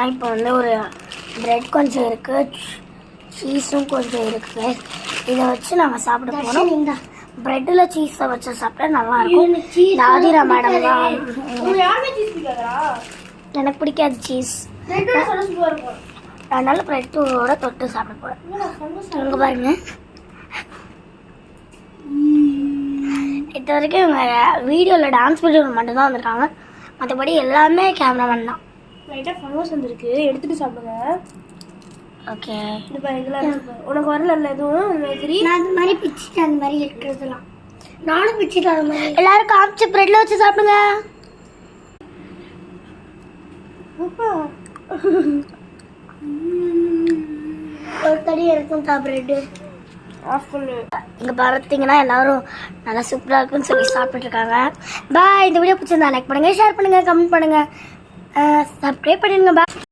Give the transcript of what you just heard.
இப்போ வந்து ஒரு பிரெட் கொஞ்சம் இருக்கு, சீஸும் கொஞ்சம் இருக்கு. இதை வச்சு நாங்கள் சாப்பிட போனோம். பிரெட்டில் சீஸை வச்சு சாப்பிட்டா நல்லா இருக்கும். தாதிரா மேடம் தான். எனக்கு பிடிக்காது சீஸ், அதனால பிரெட்டோட தொட்டு சாப்பிட போகிறேன். இங்கே பாருங்க, இது வரைக்கும் இவங்க வீடியோவில் டான்ஸ் வீடியோ மட்டும்தான் வந்திருக்காங்க. மற்றபடி எல்லாமே கேமராமேன் தான். லைட்டாக ஃபங்கஸ் வந்துருக்கு, எடுத்துகிட்டு சாப்பிடுங்க. ஓகே, இப்போ இதெல்லாம் உனக்கு வரல எதுவும் அந்த மாதிரி. நான் அந்த மாதிரி பிச்சுட்டு அந்த மாதிரி இருக்கிறதுலாம் நானும் பிச்சுட்டு அந்த மாதிரி எல்லாரும் காமிச்சு பிரெட்ல வச்சு சாப்பிடுங்க. ஒரு தடி இருக்கும் தா பிரெட்டு ஆஃப் பண்ணு. இங்கே பார்த்தீங்கன்னா எல்லாரும் நல்லா சூப்பராக இருக்குன்னு சொல்லி சாப்பிட்டு இருக்காங்க. பாய். இந்த வீடியோ பிடிச்சிருந்தா லைக் பண்ணுங்கள், ஷேர் பண்ணுங்கள், கமெண்ட் பண்ணுங்கள், சப்ஸ்கிரைப் பண்ணிடுங்க. பாய்.